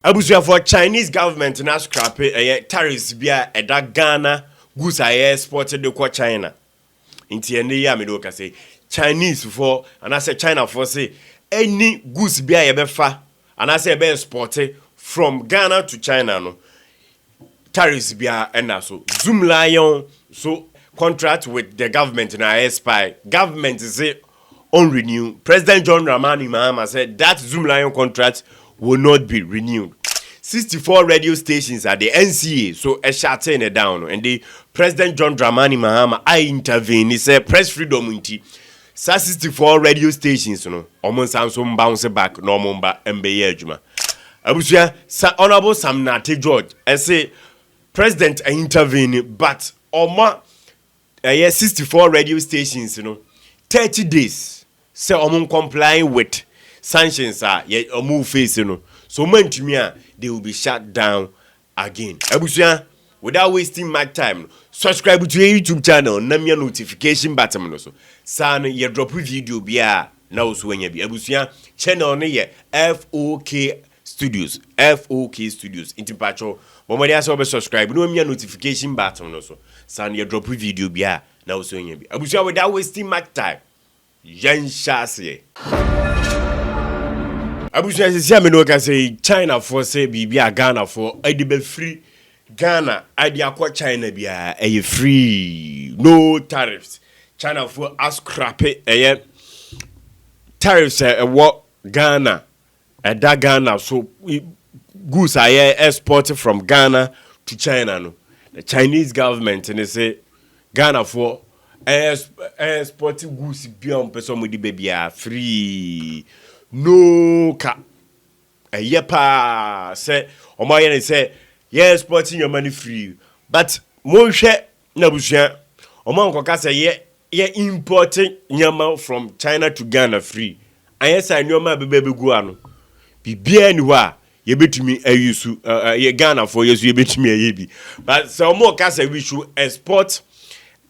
Abusia for Chinese government na scrap tariffs bia eda Ghana goods are exported to China. Inti ene ya me do ka say Chinese for and I say China for say any goods bia ye befa and I say be exported from Ghana to China no tariffs bia ena so Zoomlion so contract with the government na expire. Government is unrenew. President John Dramani Mahama said that Zoomlion contract will not be renewed. 64 radio stations at the NCA, so a shutting it down. And the President John Dramani Mahama, I intervene. He said, press freedom. 64 radio stations, you know, almost some bounce back, no mumba, MBA Juma. Abusia, Honorable Sam Nate George, I say, President, I intervene, but Oma, 64 radio stations, you know, 30 days, say, complying with sanctions are yet a move face, you know. So man to me, they will be shut down again. Abusia, without wasting my time, subscribe to your YouTube channel, name your notification button also. San ye drop video biya now so when you be Abusia channel ne FOK Studios. FOK Studios. Intimpacho. But say subscribe, no me notification button also. San ye drop video biya now so when you be Abusia without wasting my time. Yen Shase. Abusia say me no can say China for say bibia Ghana for edible free Ghana idea kwa China bia free no tariffs. China for scrap tariffs what Ghana that Ghana so goods are exported from Ghana to China no. The Chinese government and they say Ghana for exporting goods beyond person with the baby are free. No ka yepa say omoye say yes exporting your money free but mo hwe na busia omo nkoka say ye importing nyama from China to Ghana free and yes I nyoma bebegu ano bibia ni wa ye betumi ayusu ye Ghana for yesu ye betumi ayebi but so omo ka say we should export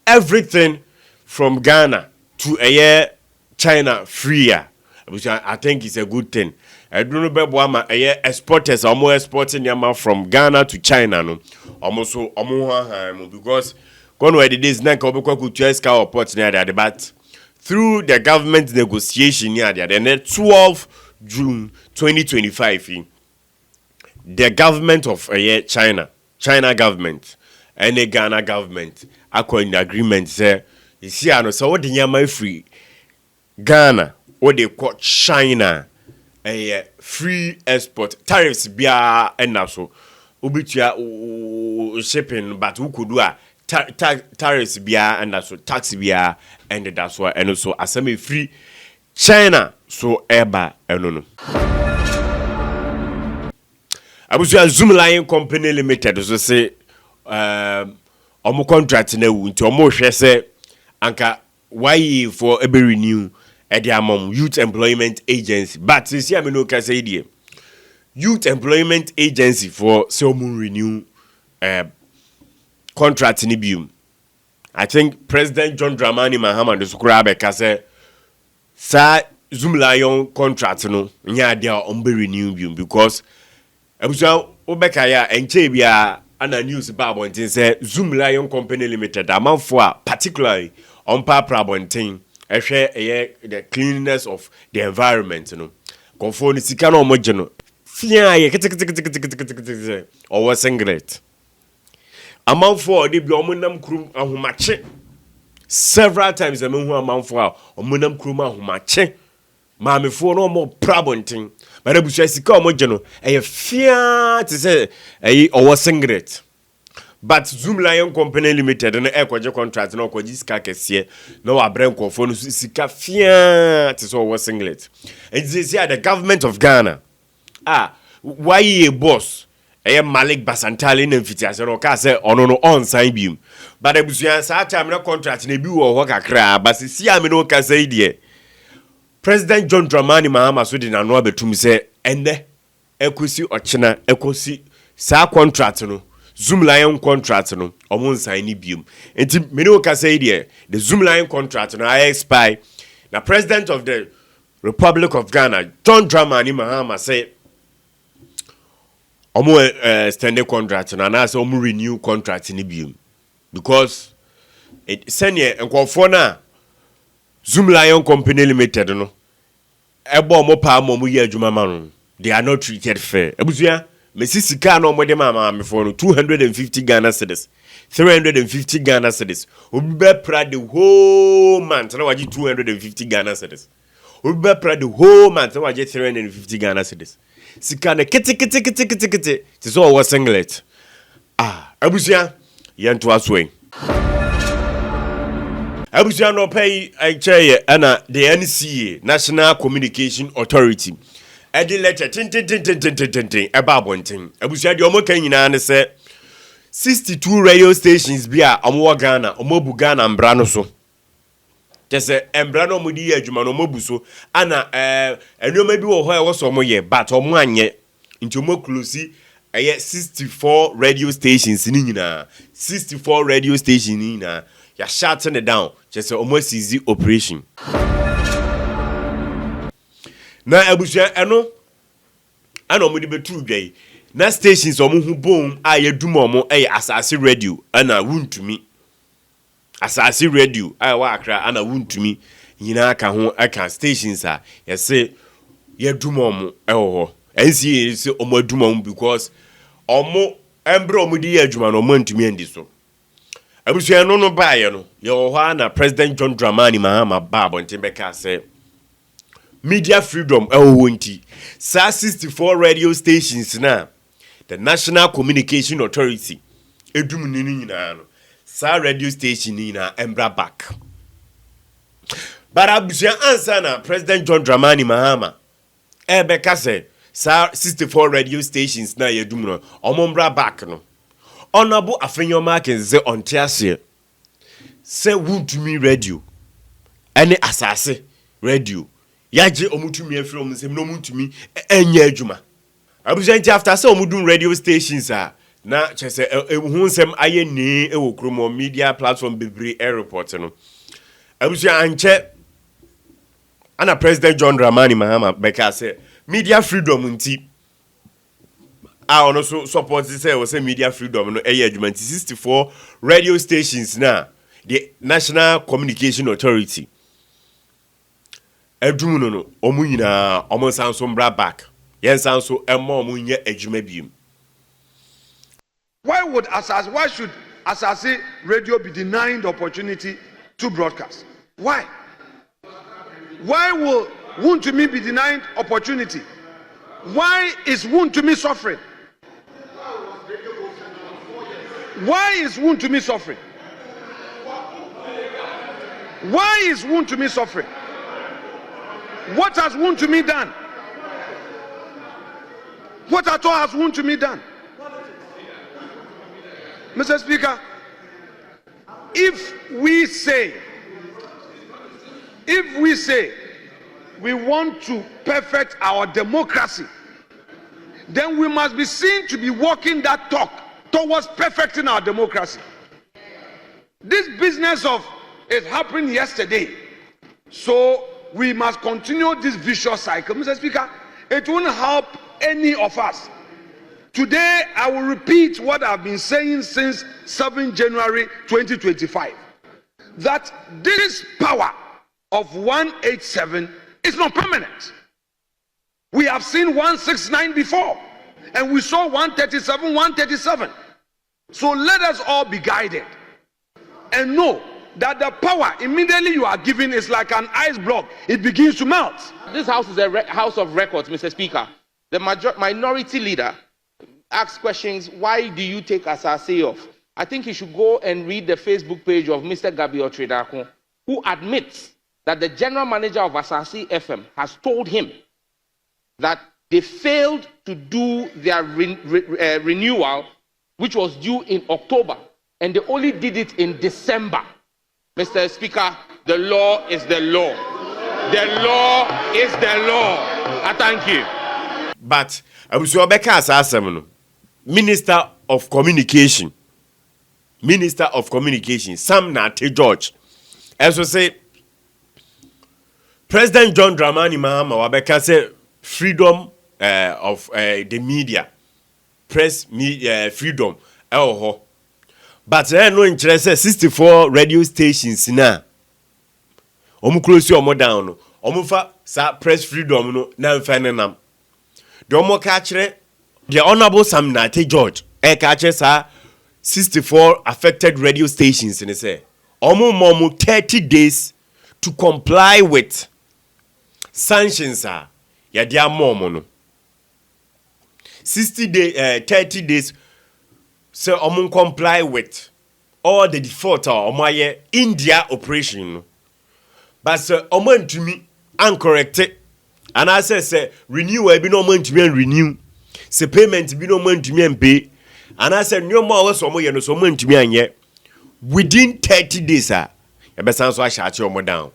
everything from Ghana to China free. I think it's a good thing. I don't know about exporters, almost exporting yama from Ghana to China, no, almost so because gone where the days now could just cow ports near that, but through the government negotiation near that, and then 12 June 2025, the government of China government, and the Ghana government, according to agreement, say, you see, I know so what the yama free Ghana. What they call China a free export tariffs bia and so ubitia shipping but who could do tariffs bia and so tax bia and that's why and also as a free China so eba no abusia Zoomlion company limited so say omo contract na wu nti omo hwe say anka why for ebe renew at the Youth Employment Agency. But see, I mean, no can say the Youth Employment Agency for Selmun renew contract in Ibium. I think President John Dramani Mahama the Sukurabe can say, Sir Zoomlion contract no, nya dia ombe renew bium because Abusa Obekaya and Chebia and a news about say Zoomlion Company Limited, amount for particularly on Papa the cleanliness of the environment, you know. Conform the Sikano Mojano. Or was singlet. Amount for the Blomunam Krum and Humache. Several times the moon amount for Omunam Kruma Humache. Mammy for no more problem. But I was Sika Mojano. A fear to say or was singlet. But Zoomlion Company Limited and Equator contract no this here no abrenko for sika fia to so was singlet. And this here the government of Ghana. Why a boss? Malik Basantali Nemfitias or Cassa on sign beam. But I was time no contract in a view or work a crab, but see I'm no Casa. President John Dramani Mahama Sweden and Robert to me say, and the equity or China equity sa contract no. Zoomlion contract no omo sign bium enti me no ka say there the Zoomlion contract no I expire na president of the Republic of Ghana John Dramani Mahama say omo standing contract na na say omo renew contract ni biom because it senior nkofo na Zoomlion company limited no ebo omo pa omo ye adwuma ma no they are not treated fair abusua mesi sika na omo de ma me for no 250 Ghana cedis 350 Ghana cedis obi be pra the whole month na waji 250 Ghana cedis obi be pra the whole month na waji 350 Ghana cedis sika na kiti so o singlet abusua yento aswen abusua no pay cheye ana the NCA National Communication Authority edi letter tin eba bonten abusua de omo kan nyina ne se 62 radio stations bia omo Ghana omo bu Ghana mbra no so tese mbra no mo di adwuma no omo bu so ana enoma bi wo ho e wo so omo ye but omo anye nti omo close 64 radio stations ni nyina 64 radio stations ni nyina ya shutting it down tese omo seize operation na abusua eno ana omo di betu dwai na stations omo hu bom a yedum omo asase radio ana wuntumi asase radio wa akra ana wuntumi nyina aka ho aka stations a yese yedum omo ho NCA se omo adum omo because omo embre omo di adwuma no omo ntumi andi so abusua no baaye no ye ho na President John Dramani Mahama babo ntembeka say media freedom wonti sa 64 radio stations na the National Communication Authority edum nini nyina no sa radio station ni na embra back but abusua answer na President John Dramani Mahama beka say sa 64 radio stations na yedum no omombra back no honorable Afenyoma Kenze ontiase say wuntumi radio any asase radio yaje omutumi afiri omsem no mutumi enya adwuma abusua after say omudun radio stations na chese hu nsem aye ni ewokromo media platform bebre report no abusua anche ana President John Dramani Mahama beka say media freedom nti ono so support say we say media freedom no adwuma 64 radio stations na the National Communication Authority edum no omu nyina omu sanso mbra back yen sanso emma omu nye adwuma biem. Why should Asase radio be denied the opportunity to broadcast? Why will Wuntumi be denied opportunity? Why is Wuntumi suffering? Why is Wuntumi suffering? Why is Wuntumi suffering? What has Wuntumi done? What at all has Wuntumi done? Mr. Speaker, if we say we want to perfect our democracy, then we must be seen to be walking that talk towards perfecting our democracy. This business of it happened yesterday, so we must continue this vicious cycle. Mr. Speaker, it won't help any of us. Today, I will repeat what I've been saying since 7 January 2025, that this power of 187 is not permanent. We have seen 169 before, and we saw 137. So let us all be guided and know that the power immediately you are given is like an ice block. It begins to melt. This house is a house of records, Mr. Speaker. The minority leader asks questions, why do you take Asase off? I think he should go and read the Facebook page of Mr. Gabi Otredako, who admits that the general manager of Asase FM has told him that they failed to do their renewal, which was due in October, and they only did it in December. Mr. Speaker, the law is the law. The law is the law. I thank you. But Abusubeka Asasem, Minister of Communication, Sam Nate George, as we say, President John Dramani Mahama Wabeka say freedom of the media. press freedom ho. But no interest 64 radio stations na close your down no fa sa press freedom no na mfenenam de ka kire the honorable Sam Nate George ka kire sa 64 affected radio stations in say mom 30 days to comply with sanctions ya dia mom no 30 days so comply with all the default India operation no. But so ntumi uncorrect it and I say renew be no ntumi renew se payment be no ntumi pay and I say no more so ye no so ntumi anye within 30 days e be san so ahyache omo down.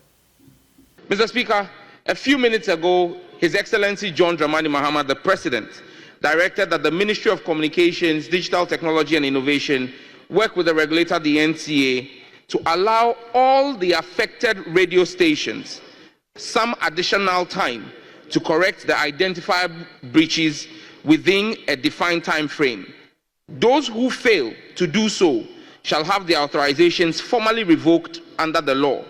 Mr. Speaker, a few minutes ago, His Excellency John Dramani Mahama, the President, directed that the Ministry of Communications, Digital Technology and Innovation work with the regulator, the NCA, to allow all the affected radio stations some additional time to correct the identified breaches within a defined time frame. Those who fail to do so shall have their authorizations formally revoked under the law.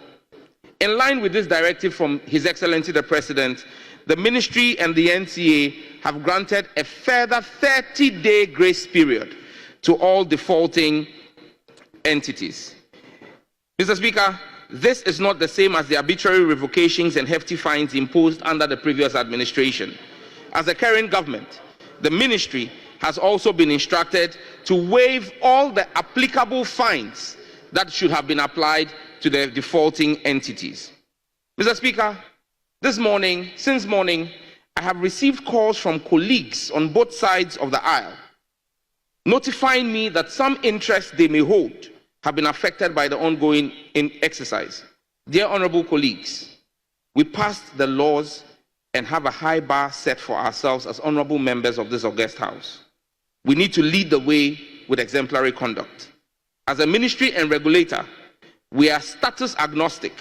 In line with this directive from His Excellency the President, the Ministry and the NCA have granted a further 30-day grace period to all defaulting entities. Mr. Speaker, this is not the same as the arbitrary revocations and hefty fines imposed under the previous administration. As the current government, the ministry has also been instructed to waive all the applicable fines that should have been applied to the defaulting entities. Mr. Speaker, since morning, I have received calls from colleagues on both sides of the aisle, notifying me that some interests they may hold have been affected by the ongoing exercise. Dear honorable colleagues, we passed the laws and have a high bar set for ourselves as honorable members of this august house. We need to lead the way with exemplary conduct. As a ministry and regulator, we are status agnostic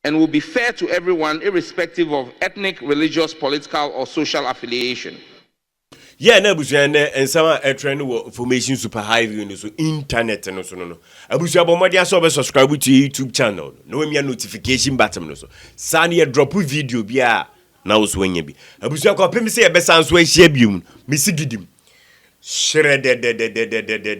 and will be fair to everyone irrespective of ethnic, religious, political, or social affiliation. Yeah, na busuane ensama trend information super highway no so internet no so no abusu abomodi aso be subscribe to YouTube channel no we notification button no so san ye drop video bia na wo so anya bi abusu akopem se ye be san so ahia bium misigidim shire de